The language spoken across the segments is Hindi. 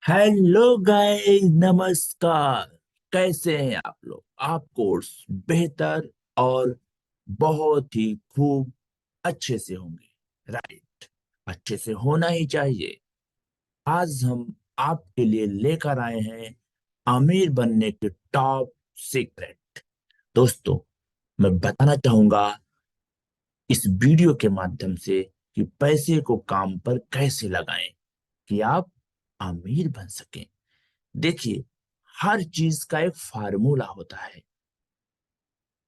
हेलो गाइस, नमस्कार। कैसे हैं आप लोग? आप कोर्स बेहतर और बहुत ही खूब अच्छे से होंगे, राइट? अच्छे से होना ही चाहिए। आज हम आपके लिए लेकर आए हैं अमीर बनने के टॉप सीक्रेट। दोस्तों, मैं बताना चाहूंगा इस वीडियो के माध्यम से कि पैसे को काम पर कैसे लगाएं कि आप अमीर बन सकें। देखिए, हर चीज का एक फार्मूला होता है।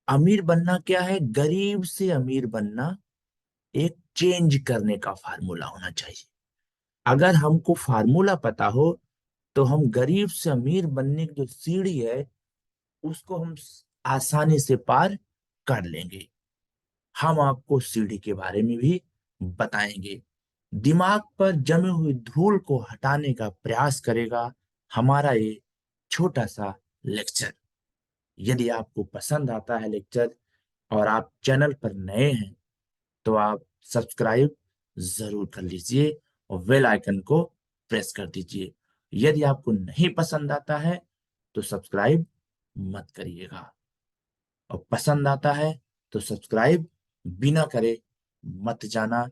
अमीर बनना क्या है? गरीब से अमीर बनना एक चेंज करने का फार्मूला होना चाहिए। अगर हमको फार्मूला पता हो तो हम गरीब से अमीर बनने की जो सीढ़ी है उसको हम आसानी से पार कर लेंगे। हम आपको सीढ़ी के बारे में भी बताएंगे। दिमाग पर जमी हुई धूल को हटाने का प्रयास करेगा हमारा ये छोटा सा लेक्चर। यदि आपको पसंद आता है लेक्चर और आप चैनल पर नए हैं तो आप सब्सक्राइब जरूर कर लीजिए और बेल आइकन को प्रेस कर दीजिए। यदि आपको नहीं पसंद आता है तो सब्सक्राइब मत करिएगा, और पसंद आता है तो सब्सक्राइब बिना करे मत जाना,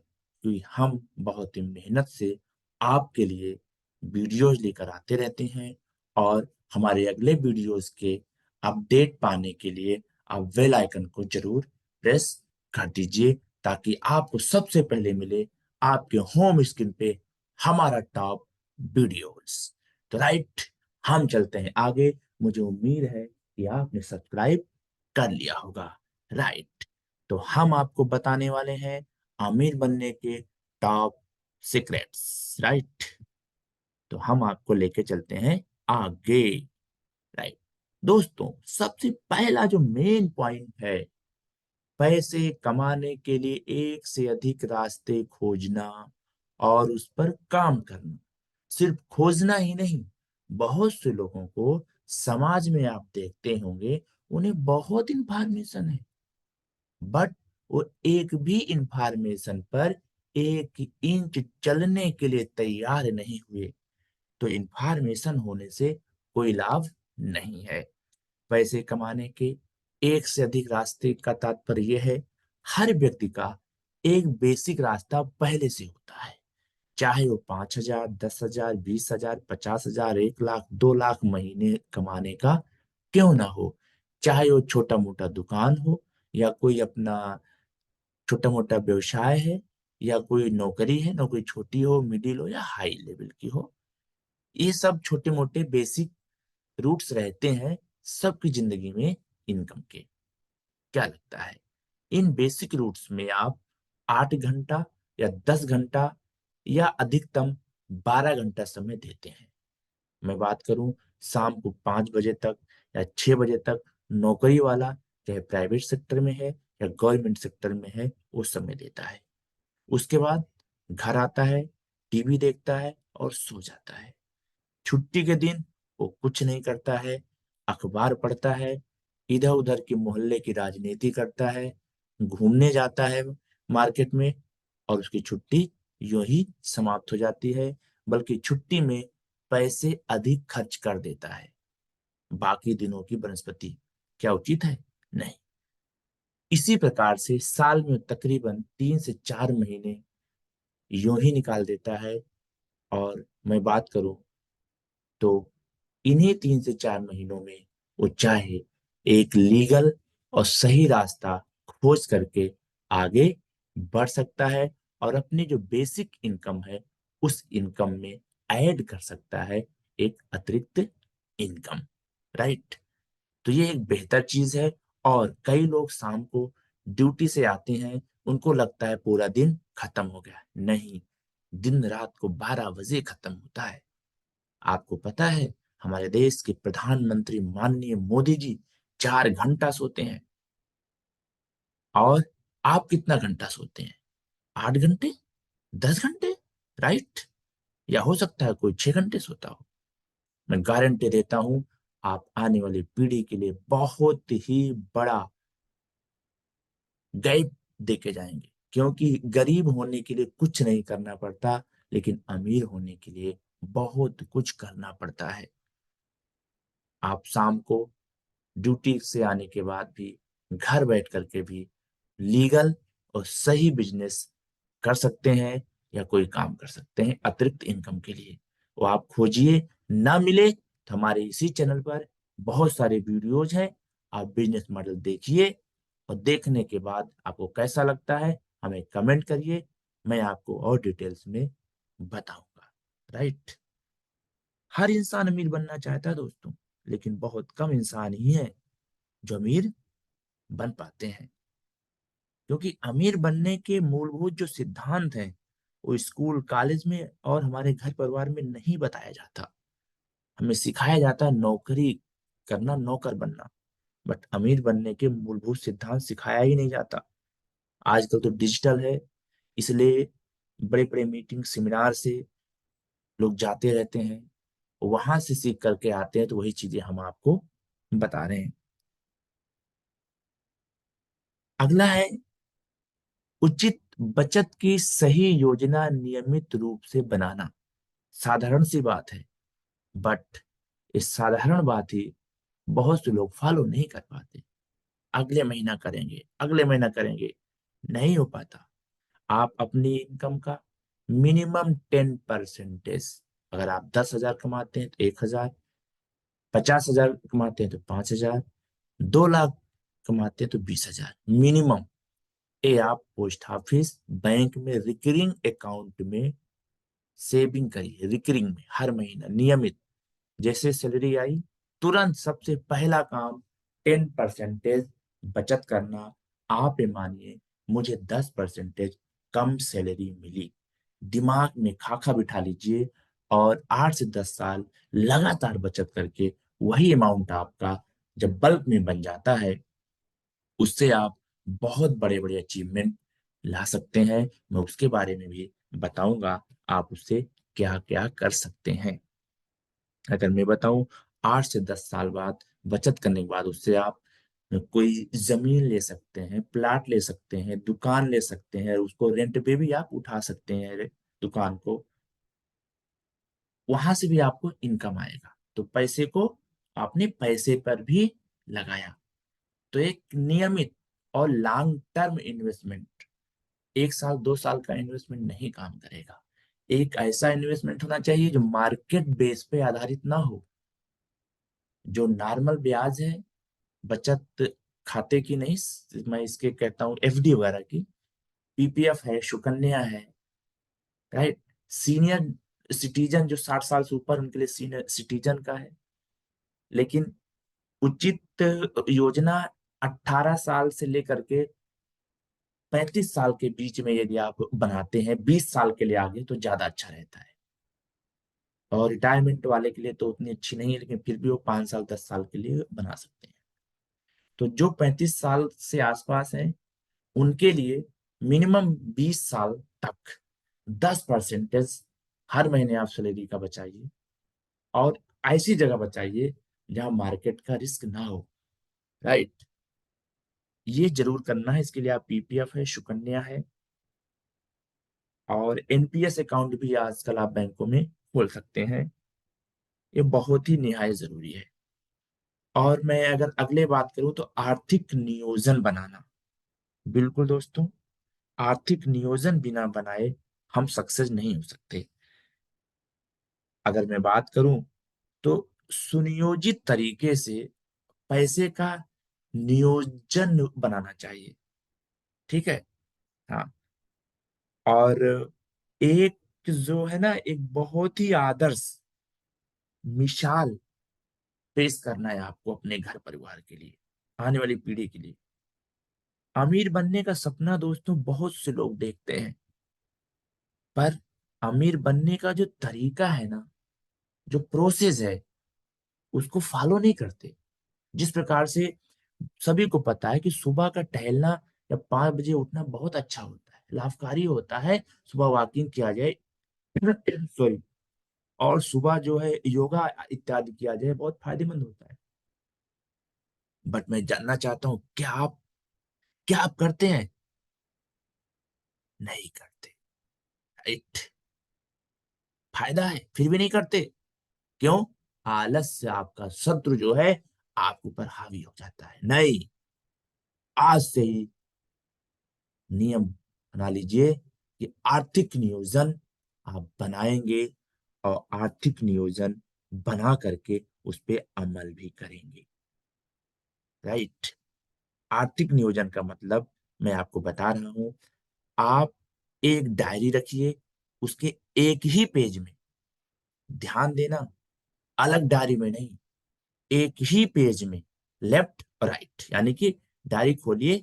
क्योंकि हम बहुत ही मेहनत से आपके लिए वीडियोज लेकर आते रहते हैं। और हमारे अगले वीडियोज के अपडेट पाने के लिए आप बेल आइकन को जरूर प्रेस कर दीजिए, ताकि आपको सबसे पहले मिले आपके होम स्क्रीन पे हमारा टॉप वीडियोस। तो राइट, हम चलते हैं आगे। मुझे उम्मीद है कि आपने सब्सक्राइब कर लिया होगा, राइट? तो हम आपको बताने वाले हैं अमीर बनने के टॉप सीक्रेट्स, राइट? तो हम आपको लेके चलते हैं आगे, राइट? दोस्तों, सबसे पहला जो मेन पॉइंट है, पैसे कमाने के लिए एक से अधिक रास्ते खोजना और उस पर काम करना। सिर्फ खोजना ही नहीं, बहुत से लोगों को समाज में आप देखते होंगे, उन्हें बहुत इंफॉर्मेशन है, बट वो एक भी इंफॉर्मेशन पर एक इंच चलने के लिए तैयार नहीं हुए। तो इंफॉर्मेशन होने से कोई लाभ नहीं है। पैसे कमाने के एक से अधिक रास्ते का तात्पर्य यह है, हर व्यक्ति का एक बेसिक रास्ता पहले से होता है। चाहे वो 5,000, 10,000, 20,000, 50,000, 1 लाख, 2 लाख महीने कमाने का क्यों ना हो, चाहे वो छोटा मोटा दुकान हो या कोई अपना छोटा मोटा व्यवसाय है, या कोई नौकरी है, नौकरी छोटी हो, मिडिल हो या हाई लेवल की हो। ये सब छोटे मोटे बेसिक रूट्स रहते हैं सबकी जिंदगी में इनकम के। क्या लगता है, इन बेसिक रूट्स में आप 8 घंटा या 10 घंटा या अधिकतम 12 घंटा समय देते हैं? मैं बात करूं, शाम को 5 बजे तक या 6 बजे तक नौकरी वाला, चाहे प्राइवेट सेक्टर में है या गवर्नमेंट सेक्टर में है, वो समय देता है। उसके बाद घर आता है, टीवी देखता है और सो जाता है। छुट्टी के दिन वो कुछ नहीं करता है, अखबार पढ़ता है, इधर उधर के मोहल्ले की राजनीति करता है, घूमने जाता है मार्केट में, और उसकी छुट्टी यूं ही समाप्त हो जाती है। बल्कि छुट्टी में पैसे अधिक खर्च कर देता है बाकी दिनों की बनस्पति। क्या उचित है? नहीं। इसी प्रकार से साल में तकरीबन 3 से 4 महीने यूं ही निकाल देता है। और मैं बात करूं तो इन्हीं 3 से 4 महीनों में वो चाहे एक लीगल और सही रास्ता खोज करके आगे बढ़ सकता है, और अपनी जो बेसिक इनकम है उस इनकम में ऐड कर सकता है एक अतिरिक्त इनकम, राइट? तो ये एक बेहतर चीज है। और कई लोग शाम को ड्यूटी से आते हैं, उनको लगता है पूरा दिन खत्म हो गया। नहीं, दिन रात को 12 बजे खत्म होता है। आपको पता है, हमारे देश के प्रधानमंत्री माननीय मोदी जी 4 घंटा सोते हैं। और आप कितना घंटा सोते हैं? 8 घंटे, 10 घंटे, राइट? या हो सकता है कोई 6 घंटे सोता हो। मैं गारंटी देता हूं, आप आने वाली पीढ़ी के लिए बहुत ही बड़ा गैप देके जाएंगे, क्योंकि गरीब होने के लिए कुछ नहीं करना पड़ता, लेकिन अमीर होने के लिए बहुत कुछ करना पड़ता है। आप शाम को ड्यूटी से आने के बाद भी घर बैठ करके भी लीगल और सही बिजनेस कर सकते हैं या कोई काम कर सकते हैं अतिरिक्त इनकम के लिए। वो आप खोजिए, ना मिले तो हमारे इसी चैनल पर बहुत सारे वीडियोज हैं। आप बिजनेस मॉडल देखिए और देखने के बाद आपको कैसा लगता है हमें कमेंट करिए, मैं आपको और डिटेल्स में बताऊंगा। राइट। हर इंसान अमीर बनना चाहता है दोस्तों, लेकिन बहुत कम इंसान ही है जो अमीर बन पाते हैं। क्योंकि अमीर बनने के मूलभूत जो सिद्धांत हैं वो स्कूल कॉलेज में और हमारे घर परिवार में नहीं बताया जाता। हमें सिखाया जाता है नौकरी करना, नौकर बनना, बट अमीर बनने के मूलभूत सिद्धांत सिखाया ही नहीं जाता। आजकल तो डिजिटल है, इसलिए बड़े बड़े मीटिंग सेमिनार से लोग जाते रहते हैं, वहां से सीख करके आते हैं, तो वही चीजें हम आपको बता रहे हैं। अगला है उचित बचत की सही योजना नियमित रूप से बनाना। साधारण सी बात है, बट इस साधारण बात ही बहुत से लोग फॉलो नहीं कर पाते। अगले महीना करेंगे, अगले महीना करेंगे, नहीं हो पाता। आप अपनी इनकम का मिनिमम 10%, अगर आप 10,000 कमाते हैं तो 1,000, 50,000 कमाते हैं तो 5,000, 2 लाख कमाते हैं तो 20,000 मिनिमम, ये आप पोस्ट ऑफिस बैंक में रिकरिंग अकाउंट में सेविंग करिए। रिकरिंग में हर महीना नियमित, जैसे सैलरी आई तुरंत सबसे पहला काम 10% बचत करना। आप ये मानिए मुझे 10% कम सैलरी मिली, दिमाग में खाका बिठा लीजिए और 8 से 10 साल लगातार बचत करके वही अमाउंट आपका जब बल्क में बन जाता है, उससे आप बहुत बड़े बड़े अचीवमेंट ला सकते हैं। मैं उसके बारे में भी बताऊंगा आप उससे क्या क्या कर सकते हैं। अगर मैं बताऊं, 8 से 10 साल बाद बचत करने के बाद उससे आप कोई जमीन ले सकते हैं, प्लाट ले सकते हैं, दुकान ले सकते हैं, उसको रेंट पे भी आप उठा सकते हैं दुकान को, वहां से भी आपको इनकम आएगा। तो पैसे को आपने पैसे पर भी लगाया। तो एक नियमित और लॉन्ग टर्म इन्वेस्टमेंट, 1 साल 2 साल का इन्वेस्टमेंट नहीं काम करेगा। एक ऐसा इन्वेस्टमेंट होना चाहिए जो मार्केट बेस पे आधारित ना हो, जो नॉर्मल ब्याज है बचत खाते की नहीं, मैं इसके कहता हूँ एफडी वगैरह की, पीपीएफ है, सुकन्या है। राइट। सीनियर सिटीजन जो 60 साल से ऊपर, उनके लिए सीनियर सिटीजन का है। लेकिन उचित योजना 18 साल से लेकर के 35 साल के बीच में यदि आप बनाते हैं, 20 साल के लिए आगे, तो ज्यादा अच्छा रहता है। और रिटायरमेंट वाले के लिए तो उतनी अच्छी नहीं है, लेकिन फिर भी वो 5 साल 10 साल के लिए बना सकते हैं। तो जो 35 साल से आसपास है उनके लिए मिनिमम 20 साल तक 10% हर महीने आप सैलरी का बचाइए, और ऐसी जगह बचाइए जहां मार्केट का रिस्क ना हो। राइट। ये जरूर करना है। इसके लिए आप पीपीएफ है, सुकन्या है, और एनपीएस अकाउंट भी आजकल आप बैंकों में खोल सकते हैं। ये बहुत ही निहायत जरूरी है। और मैं अगर अगले बात करूं तो आर्थिक नियोजन बनाना। बिल्कुल दोस्तों, आर्थिक नियोजन बिना बनाए हम सक्सेस नहीं हो सकते। अगर मैं बात करूं तो सुनियोजित तरीके से पैसे का नियोजन बनाना चाहिए। ठीक है। हाँ। और एक जो है ना, एक बहुत ही आदर्श मिसाल पेश करना है आपको अपने घर परिवार के लिए, आने वाली पीढ़ी के लिए। अमीर बनने का सपना दोस्तों बहुत से लोग देखते हैं, पर अमीर बनने का जो तरीका है ना, जो प्रोसेस है, उसको फॉलो नहीं करते। जिस प्रकार से सभी को पता है कि सुबह का टहलना या 5 बजे उठना बहुत अच्छा होता है, लाभकारी होता है, सुबह वॉकिंग किया जाए सॉरी, और सुबह जो है योगा इत्यादि किया जाए, बहुत फायदेमंद होता है। बट मैं जानना चाहता हूं, क्या आप करते हैं? नहीं करते। राइट। फायदा है फिर भी नहीं करते। क्यों? आलस से आपका शत्रु जो है आपके ऊपर हावी हो जाता है। नहीं, आज से ही नियम बना लीजिए कि आर्थिक नियोजन आप बनाएंगे और आर्थिक नियोजन बना करके उस पे अमल भी करेंगे। राइट। आर्थिक नियोजन का मतलब मैं आपको बता रहा हूं। आप एक डायरी रखिए, उसके एक ही पेज में, ध्यान देना, अलग डायरी में नहीं, एक ही पेज में, लेफ्ट और राइट, यानी कि डायरी खोलिए,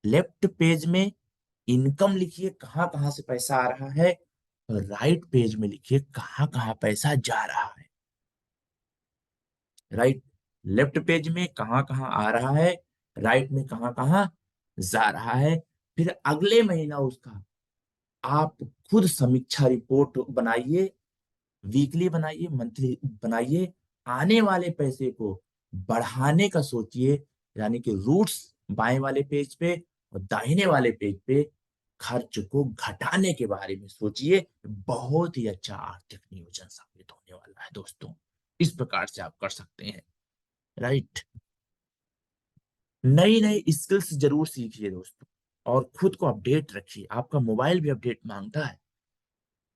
लेफ्ट पेज में इनकम लिखिए कहां कहां से पैसा आ रहा है, और राइट पेज में लिखिए कहां कहां पैसा जा रहा है। राइट, लेफ्ट पेज में कहां कहां आ रहा है, राइट में कहां कहां जा रहा है। फिर अगले महीना उसका आप खुद समीक्षा रिपोर्ट बनाइए, वीकली बनाइए, मंथली बनाइए। आने वाले पैसे को बढ़ाने का सोचिए, यानी कि रूट्स बाएं वाले पेज पे और दाहिने वाले पेज पे खर्च को घटाने के बारे में सोचिए। बहुत ही अच्छा आर्थिक नियोजन साबित होने वाला है दोस्तों। इस प्रकार से आप कर सकते हैं। राइट। नई नई स्किल्स जरूर सीखिए दोस्तों, और खुद को अपडेट रखिए। आपका मोबाइल भी अपडेट मांगता है।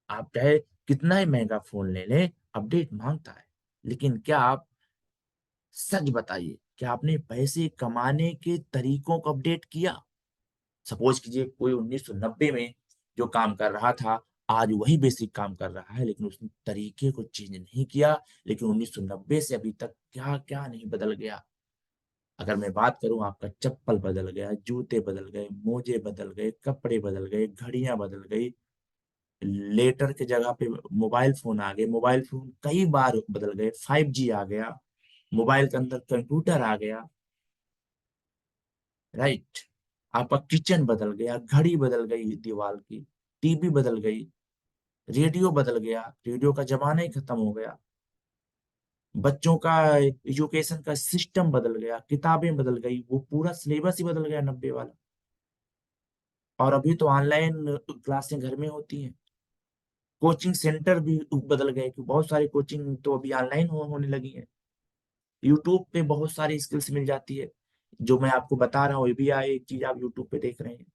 आप चाहे कितना ही महंगा फोन ले लें, अपडेट मांगता है। लेकिन क्या आप, सच बताइए, क्या आपने पैसे कमाने के तरीकों को अपडेट किया? सपोज कीजिए कोई 1990 में जो काम कर रहा था, आज वही बेसिक काम कर रहा है, लेकिन उसने तरीके को चेंज नहीं किया। लेकिन 1990 से अभी तक क्या क्या नहीं बदल गया। अगर मैं बात करूं, आपका चप्पल बदल गया, जूते बदल गए, मोजे बदल गए, कपड़े बदल गए, घड़ियां बदल गई, लेटर के जगह पे मोबाइल फोन आ गए, मोबाइल फोन कई बार बदल गए, 5G आ गया, मोबाइल के अंदर कंप्यूटर आ गया। राइट। आपका किचन बदल गया, घड़ी बदल गई दीवार की, टीवी बदल गई, रेडियो बदल गया, रेडियो का जमाना ही खत्म हो गया, बच्चों का एजुकेशन का सिस्टम बदल गया, किताबें बदल गई, वो पूरा सिलेबस ही बदल गया 90 वाला। और अभी तो ऑनलाइन क्लासें घर में होती हैं। कोचिंग सेंटर भी बदल गए कि बहुत सारी कोचिंग तो अभी ऑनलाइन होने लगी है। यूट्यूब पे बहुत सारी स्किल्स मिल जाती है। जो मैं आपको बता रहा हूँ, ये भी एक चीज आप यूट्यूब पे देख रहे हैं।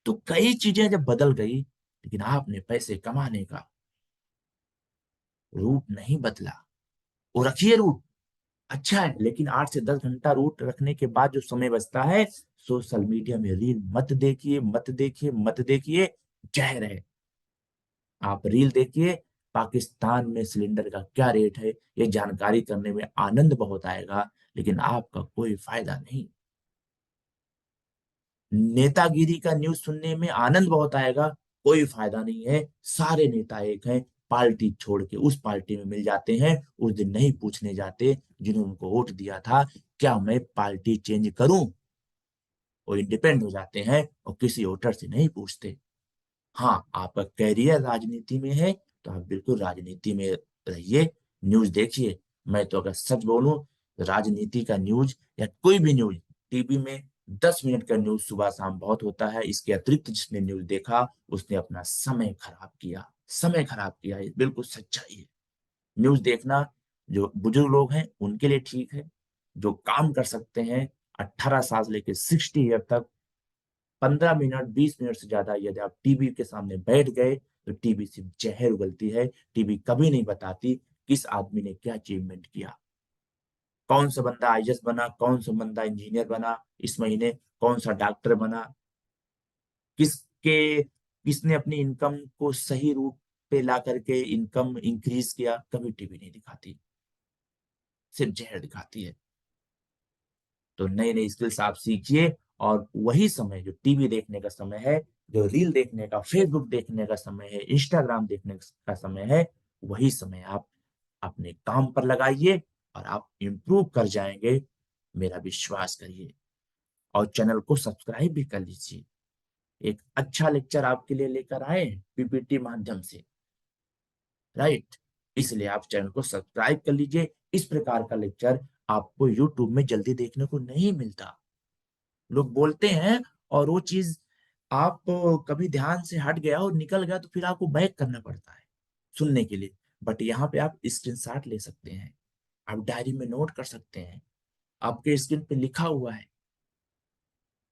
तो कई चीजें जब बदल गई, लेकिन आपने पैसे कमाने का रूट नहीं बदला। वो रखिए रूट, अच्छा है, लेकिन 8 से 10 घंटा रूट रखने के बाद जो समय बचता है, सोशल मीडिया में रील मत देखिए, मत देखिए, मत देखिए। जहर है। आप रील देखिए, पाकिस्तान में सिलेंडर का क्या रेट है, ये जानकारी करने में आनंद बहुत आएगा, लेकिन आपका कोई फायदा नहीं। नेतागिरी का न्यूज सुनने में आनंद बहुत आएगा, कोई फायदा नहीं है। सारे नेता एक हैं, पार्टी छोड़ के उस पार्टी में मिल जाते हैं, उस दिन नहीं पूछने जाते जिन्होंने उनको वोट दिया था क्या मैं पार्टी चेंज करूं। वो इंडिपेंडेंट हो जाते हैं और किसी वोटर से नहीं पूछते। हाँ, आपका कैरियर राजनीति में है तो आप बिल्कुल राजनीति में रहिए, न्यूज देखिए। मैं तो अगर सच बोलूं, राजनीति का न्यूज या कोई भी न्यूज, टीवी में 10 मिनट का न्यूज सुबह शाम बहुत होता है। इसके अतिरिक्त जिसने न्यूज देखा उसने अपना समय खराब किया, समय खराब किया, ये बिल्कुल सच्चाई है। न्यूज देखना जो बुजुर्ग लोग हैं उनके लिए ठीक है, जो काम कर सकते हैं 18 साल से लेकर 60 ईयर तक, 15 मिनट 20 मिनट से ज्यादा यदि आप टीवी के सामने बैठ गए तो टीवी सिर्फ जहर उगलती है। टीवी कभी नहीं बताती किस आदमी ने क्या अचीवमेंट किया, कौन सा बंदा आईएएस बना, कौन सा बंदा इंजीनियर बना इस महीने, कौन सा डॉक्टर बना, किसके किसने अपनी इनकम को सही रूट पे ला करके इनकम इंक्रीज किया, कभी टीवी नहीं दिखाती, सिर्फ जहर दिखाती है। तो नई नई स्किल्स आप सीखिए, और वही समय जो टीवी देखने का समय है, जो रील देखने का, फेसबुक देखने का समय है, इंस्टाग्राम देखने का समय है, वही समय आप अपने काम पर लगाइए और आप इंप्रूव कर जाएंगे। मेरा विश्वास करिए, और चैनल को सब्सक्राइब भी कर लीजिए। एक अच्छा लेक्चर आपके लिए लेकर आए पीपीटी माध्यम से। राइट। इसलिए आप चैनल को सब्सक्राइब कर लीजिए। इस प्रकार का लेक्चर आपको यूट्यूब में जल्दी देखने को नहीं मिलता। लोग बोलते हैं और वो चीज आप कभी ध्यान से हट गया और निकल गया तो फिर आपको बैक करना पड़ता है। सुनने के लिए, बट यहाँ पे आप स्क्रीनशॉट ले सकते हैं, आप डायरी में नोट कर सकते हैं, आपके स्क्रीन पे लिखा हुआ है।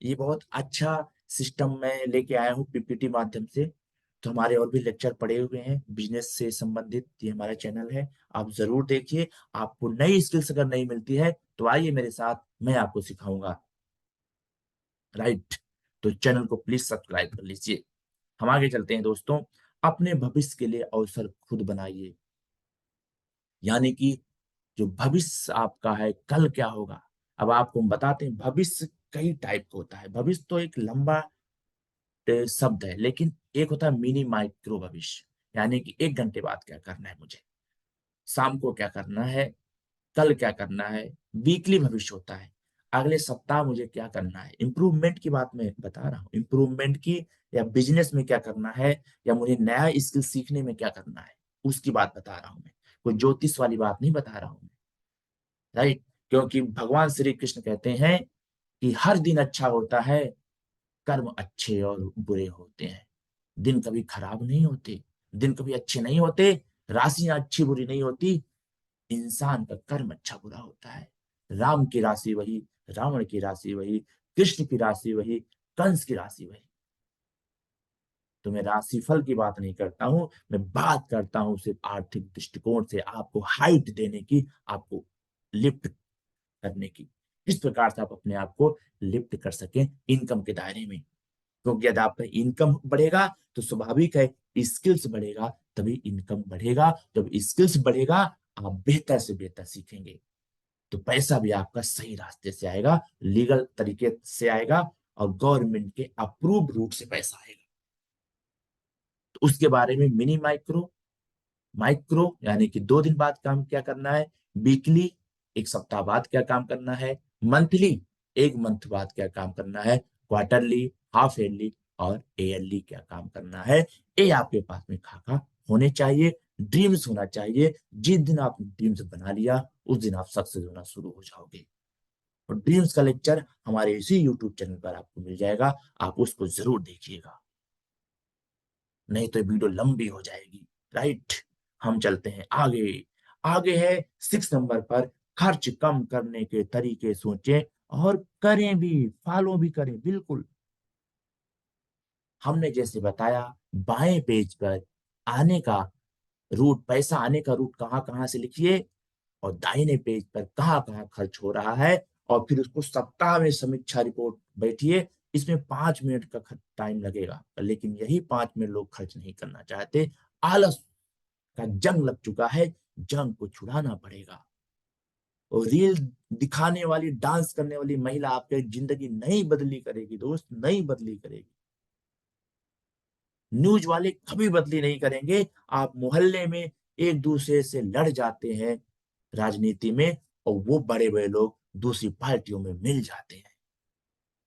ये बहुत अच्छा सिस्टम मैं लेके आया हूँ पीपीटी माध्यम से। तो हमारे और भी लेक्चर पड़े हुए हैं बिजनेस से संबंधित, ये हमारा चैनल है, आप जरूर देखिए। आपको नई स्किल्स अगर नहीं मिलती है तो आइए मेरे साथ, मैं आपको सिखाऊंगा। राइट, तो चैनल को प्लीज सब्सक्राइब कर लीजिए। हम आगे चलते हैं दोस्तों। अपने भविष्य के लिए अवसर खुद बनाइए, यानी कि जो भविष्य आपका है, कल क्या होगा। अब आपको हम बताते हैं, भविष्य कई टाइप का होता है। भविष्य तो एक लंबा शब्द है, लेकिन एक होता है मिनी माइक्रो भविष्य, यानी कि 1 घंटे बाद क्या करना है मुझे, शाम को क्या करना है, कल क्या करना है। वीकली भविष्य होता है, अगले सप्ताह मुझे क्या करना है। इंप्रूवमेंट की बात मैं बता रहा हूँ, इंप्रूवमेंट की, या बिजनेस में क्या करना है, या मुझे नया स्किल सीखने में क्या करना है, उसकी बात बता रहा हूँ मैं। कोई ज्योतिष वाली बात नहीं बता रहा हूँ मैं। राइट, क्योंकि भगवान श्री कृष्ण कहते हैं कि हर दिन अच्छा होता है, कर्म अच्छे और बुरे होते हैं, दिन कभी खराब नहीं होते, दिन कभी अच्छे नहीं होते, राशियां अच्छी बुरी नहीं होती, इंसान का कर्म अच्छा बुरा होता है। राम की राशि वही, रावण की राशि वही, कृष्ण की राशि वही, कंस की राशि वही। तो मैं राशिफल की बात नहीं करता हूं, मैं बात करता हूं सिर्फ आर्थिक दृष्टिकोण से आपको हाइट देने की, आपको लिफ्ट करने की, इस प्रकार से आप अपने आप को लिफ्ट कर सकें इनकम के दायरे में। क्योंकि यदि आपका इनकम बढ़ेगा तो स्वाभाविक है स्किल्स बढ़ेगा, तभी इनकम बढ़ेगा। जब स्किल्स बढ़ेगा आप बेहतर से बेहतर सीखेंगे, तो पैसा भी आपका सही रास्ते से आएगा, लीगल तरीके से आएगा, और गवर्नमेंट के अप्रूव रूट से पैसा आएगा। तो उसके बारे में मिनी माइक्रो, माइक्रो यानी कि 2 दिन बाद काम क्या करना है, वीकली 1 सप्ताह बाद क्या काम करना है, मंथली 1 मंथ बाद क्या काम करना है, क्वार्टरली, हाफ ईयरली और ईयरली क्या काम करना है। ये आपके पास में खाका होने चाहिए, ड्रीम्स होना चाहिए। जिस दिन आपने ड्रीम्स बना लिया उस दिन आप सक्सेस होना शुरू हो जाओगे। और ड्रीम्स का लेक्चर हमारे इसी यूट्यूब चैनल पर आपको मिल जाएगा, आप उसको जरूर देखिएगा, नहीं तो वीडियो लंबी हो जाएगी। राइट, हम चलते हैं आगे। आगे है 6 नंबर पर, खर्च कम करने के तरीके सोचें और करें भी, फॉलो भी करें। बिल्कुल, हमने जैसे बताया, बाएं पेज पर आने का रूट, पैसा आने का रूट कहां कहां से लिखिए, और दाहिने पेज पर कहां कहां खर्च हो रहा है, और फिर उसको सप्ताह में समीक्षा रिपोर्ट बैठिए। इसमें 5 मिनट का टाइम लगेगा, लेकिन यही 5 मिनट लोग खर्च नहीं करना चाहते। आलस का जंग लग चुका है, जंग को छुड़ाना पड़ेगा। और रील दिखाने वाली, डांस करने वाली महिला आपकी जिंदगी नहीं बदली करेगी दोस्त, नहीं बदली करेगी। न्यूज वाले कभी बदली नहीं करेंगे। आप मोहल्ले में एक दूसरे से लड़ जाते हैं राजनीति में, और वो बड़े बड़े लोग दूसरी पार्टियों में मिल जाते हैं।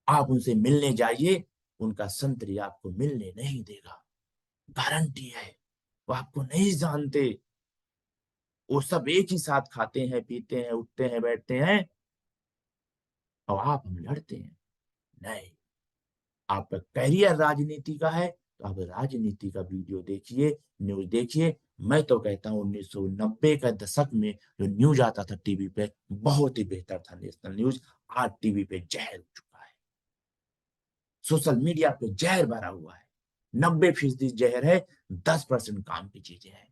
आप उनसे मिलने जाइए, उनका संतरी आपको मिलने नहीं देगा, गारंटी है। वो आपको नहीं जानते, वो सब एक ही साथ खाते हैं, पीते हैं, उठते हैं, बैठते हैं, और आप हम लड़ते हैं। नहीं, आपका करियर राजनीति का है तो आप राजनीति का वीडियो देखिए, न्यूज देखिए। मैं तो कहता हूँ 1990 का दशक में जो न्यूज आता था टीवी पे, बहुत ही बेहतर था नेशनल न्यूज। आज टीवी पे जहर हो चुका है, सोशल मीडिया पे जहर भरा हुआ है। 90% जहर है, 10% काम की चीजें हैं।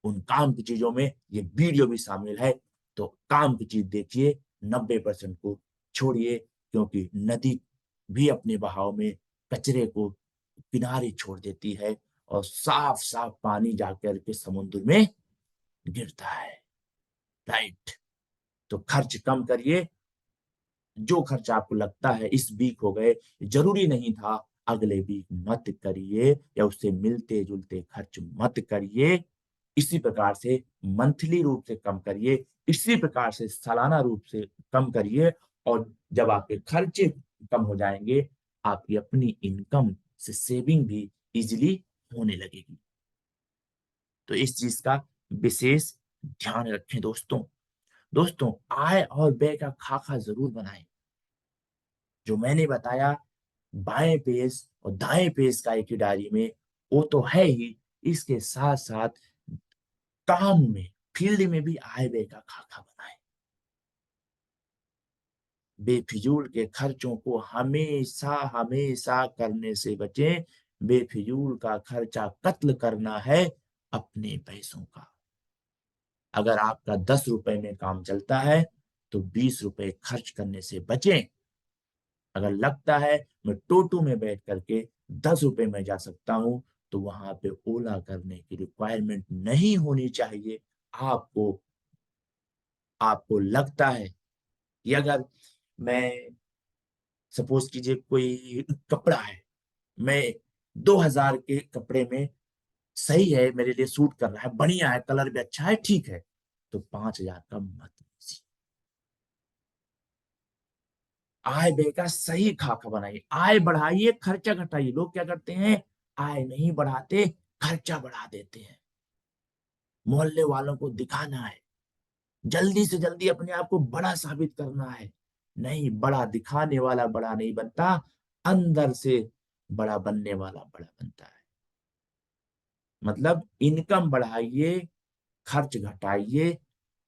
उन काम की चीजों में ये वीडियो भी शामिल है, तो काम की चीज देखिए, 90% को छोड़िए। क्योंकि नदी भी अपने बहाव में कचरे को किनारे छोड़ देती है, और साफ साफ पानी जाकर के समुद्र में गिरता है। राइट, तो खर्च कम करिए। जो खर्च आपको लगता है इस वीक हो गए, जरूरी नहीं था, अगले वीक मत करिए, या उससे मिलते जुलते खर्च मत करिए। इसी प्रकार से मंथली रूप से कम करिए, इसी प्रकार से सालाना रूप से कम करिए। और जब आपके खर्चे कम हो जाएंगे, आपकी अपनी इनकम से सेविंग भी इजिली होने लगेगी। तो इस चीज का विशेष ध्यान रखें दोस्तों। दोस्तों, आय और व्यय का खाका जरूर बनाएं। जो मैंने बताया, बाएं पेज और दाएं पेज का एक ही डायरी में, वो तो है ही, इसके साथ साथ काम में, फील्ड में भी आय व्यय का खाका बनाएं। बेफिजूल के खर्चों को हमेशा हमेशा करने से बचें। बेफिजूल का खर्चा कत्ल करना है अपने पैसों का। अगर आपका 10 रुपए में काम चलता है तो 20 रुपए खर्च करने से बचें। अगर लगता है मैं टोटो में बैठ करके 10 रुपए में जा सकता हूं, तो वहां पे ओला करने की रिक्वायरमेंट नहीं होनी चाहिए। आपको आपको लगता है कि अगर मैं, सपोज कीजिए कोई कपड़ा है, मैं 2000 के कपड़े में सही है, मेरे लिए सूट कर रहा है, बढ़िया है, कलर भी अच्छा है, ठीक है, तो 5000 का मत लीजिए। आय व्यय का सही खाका बनाइए, आय बढ़ाइए, खर्चा घटाइए। लोग क्या करते हैं, आय नहीं बढ़ाते, खर्चा बढ़ा देते हैं। मोहल्ले वालों को दिखाना है, जल्दी से जल्दी अपने आप को बड़ा साबित करना है। नहीं, बड़ा दिखाने वाला बड़ा नहीं बनता, अंदर से बड़ा बनने वाला बड़ा बनता है। मतलब इनकम बढ़ाइए, खर्च घटाइए,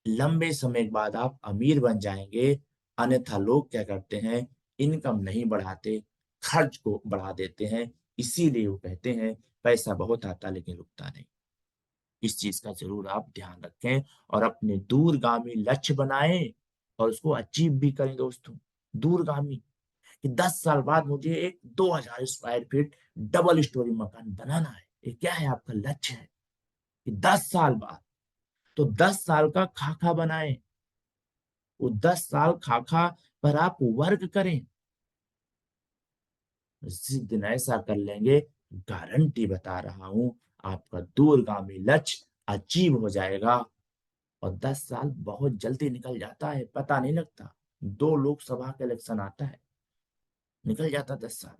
लंबे समय के बाद आप अमीर बन जाएंगे। अन्यथा लोग क्या करते हैं, इनकम नहीं बढ़ाते, खर्च को बढ़ा देते हैं। इसीलिए वो कहते हैं पैसा बहुत आता लेकिन रुकता नहीं। इस चीज का जरूर आप ध्यान रखें और अपने दूरगामी लक्ष्य बनाएं और उसको अचीव भी करें दोस्तों। दूरगामी, कि 10 साल बाद मुझे एक 2000 स्क्वायर फीट डबल स्टोरी मकान बनाना है, ये क्या है, आपका लक्ष्य है कि 10 साल बाद। तो 10 साल का खाका बनाएं, वो 10 साल खाका पर आप वर्क करें। जिस दिन ऐसा कर लेंगे, गारंटी बता रहा हूं, आपका दूरगामी लक्ष्य अचीव हो जाएगा। और 10 साल बहुत जल्दी निकल जाता है, पता नहीं लगता। 2 लोकसभा का इलेक्शन आता है, निकल जाता 10 साल।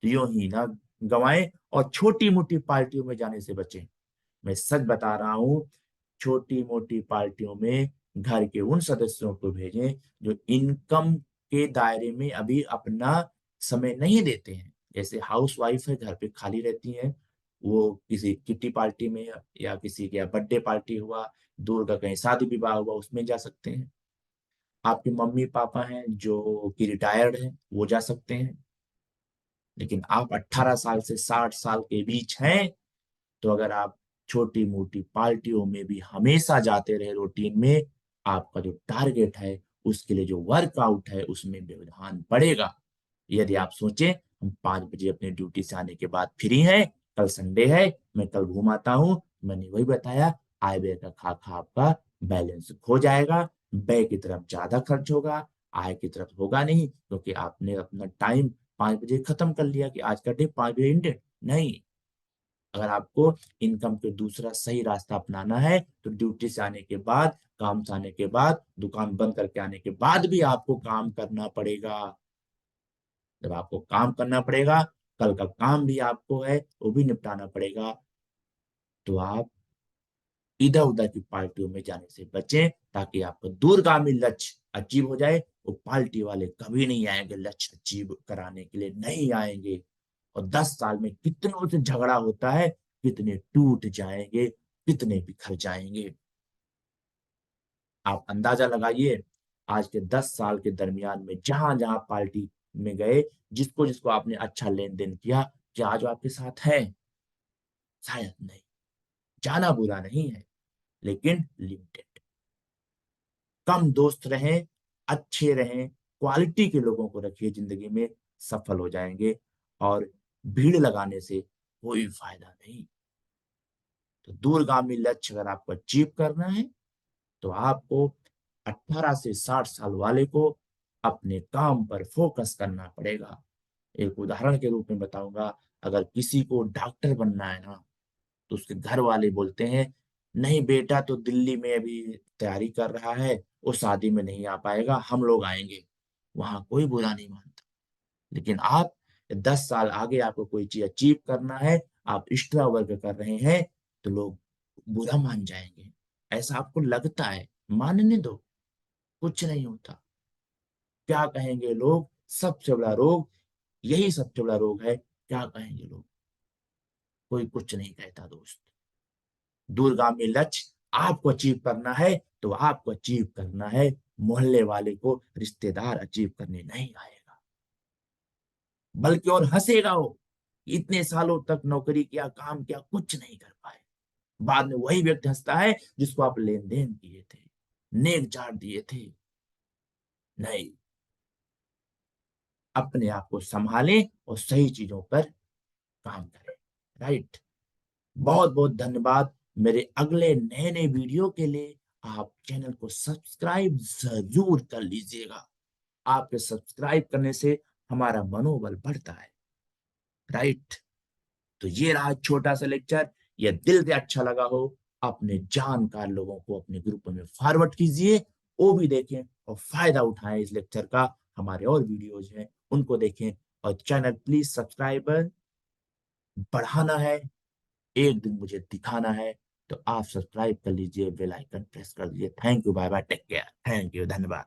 तो यूं ही ना गवाएं और छोटी मोटी पार्टियों में जाने से बचें। मैं सच बता रहा हूं, छोटी मोटी पार्टियों में घर के उन सदस्यों को भेजें जो इनकम के दायरे में अभी अपना समय नहीं देते हैं। जैसे हाउस वाइफ है, घर पे खाली रहती हैं, वो किसी किट्टी पार्टी में या किसी के बर्थडे पार्टी हुआ, दूर का कहीं शादी विवाह हुआ, उसमें जा सकते हैं। आपके मम्मी पापा हैं जो कि रिटायर्ड हैं, वो जा सकते हैं। लेकिन आप 18 साल से 60 साल के बीच हैं, तो अगर आप छोटी मोटी पार्टियों में भी हमेशा जाते रहे रूटीन में, आपका जो टारगेट है उसके लिए जो वर्कआउट है उसमें व्यवधान पड़ेगा। यदि आप सोचें हम 5 बजे अपने ड्यूटी से आने के बाद फ्री हैं, कल संडे है, मैं कल घूम आता हूं, मैंने वही बताया, आय व्यय का खाका आपका बैलेंस खो जाएगा। व्यय की तरफ ज्यादा खर्च होगा, आय की तरफ होगा नहीं, क्योंकि आपने अपना टाइम 5 बजे खत्म कर लिया कि आज का डे 5 बजे इंडेड नहीं। अगर आपको इनकम के दूसरा सही रास्ता अपनाना है, तो ड्यूटी से आने के बाद, काम से आने के बाद, दुकान बंद करके आने के बाद भी आपको काम करना पड़ेगा। जब आपको काम करना पड़ेगा, कल का काम भी आपको है वो भी निपटाना पड़ेगा। तो आप इधर उधर की पार्टियों में जाने से बचें, ताकि आपका दूरगामी लक्ष्य अचीव हो जाए। वो पार्टी वाले कभी नहीं आएंगे लक्ष्य अचीव कराने के लिए, नहीं आएंगे। और 10 साल में कितनों से झगड़ा होता है, कितने टूट जाएंगे, कितने बिखर जाएंगे। आप अंदाजा लगाइए, आज के 10 साल के दरमियान में जहां जहां पार्टी में गए, जिसको जिसको आपने अच्छा लेन देन किया, क्या आज वो आपके साथ है? शायद नहीं। जाना बुरा नहीं है, लेकिन लिमिटेड। कम दोस्त रहें, अच्छे रहें, क्वालिटी के लोगों को रखिए जिंदगी में, सफल हो जाएंगे। और भीड़ लगाने से कोई फायदा नहीं। तो दूरगामी लक्ष्य अगर आपको अचीव करना है, तो आपको 18 से 60 साल वाले को अपने काम पर फोकस करना पड़ेगा। एक उदाहरण के रूप में बताऊंगा, अगर किसी को डॉक्टर बनना है ना, तो उसके घर वाले बोलते हैं नहीं बेटा तो दिल्ली में अभी तैयारी कर रहा है, वो शादी में नहीं आ पाएगा, हम लोग आएंगे। वहां कोई बुरा नहीं मानता। लेकिन आप 10 साल आगे आपको कोई चीज अचीव करना है, आप एक्स्ट्रा वर्क कर रहे हैं, तो लोग बुरा मान जाएंगे। ऐसा आपको लगता है, मानने दो, कुछ नहीं होता। क्या कहेंगे लोग, सबसे बड़ा रोग, यही सबसे बड़ा रोग है, क्या कहेंगे लोग। कोई कुछ नहीं कहता दोस्त। दूरगामी लक्ष्य आपको अचीव करना है तो आपको अचीव करना है, मोहल्ले वाले को रिश्तेदार अचीव करने नहीं आएगा, बल्कि और हंसेगा वो। इतने सालों तक नौकरी किया, काम किया, कुछ नहीं कर पाए, बाद में वही व्यक्ति हंसता है जिसको आप लेन देन किए थे, नेक चाट दिए थे। नहीं, अपने आप को संभालें और सही चीजों पर काम करें। राइट। बहुत बहुत धन्यवाद। मेरे अगले नए नए वीडियो के लिए आप चैनल को सब्सक्राइब जरूर कर लीजिएगा। आपके सब्सक्राइब करने से हमारा मनोबल बढ़ता है। राइट। तो ये रहा छोटा सा लेक्चर। ये दिल से अच्छा लगा हो, अपने जानकार लोगों को अपने ग्रुप में फॉरवर्ड कीजिए, वो भी देखें और फायदा उठाएं इस लेक्चर का। हमारे और वीडियोज हैं उनको देखें, और चैनल प्लीज सब्सक्राइबर बढ़ाना है, एक दिन मुझे दिखाना है। तो आप सब्सक्राइब कर लीजिए, बेल आइकन प्रेस कर दीजिए। Thank you, bye bye, take care, thank you, धन्यवाद।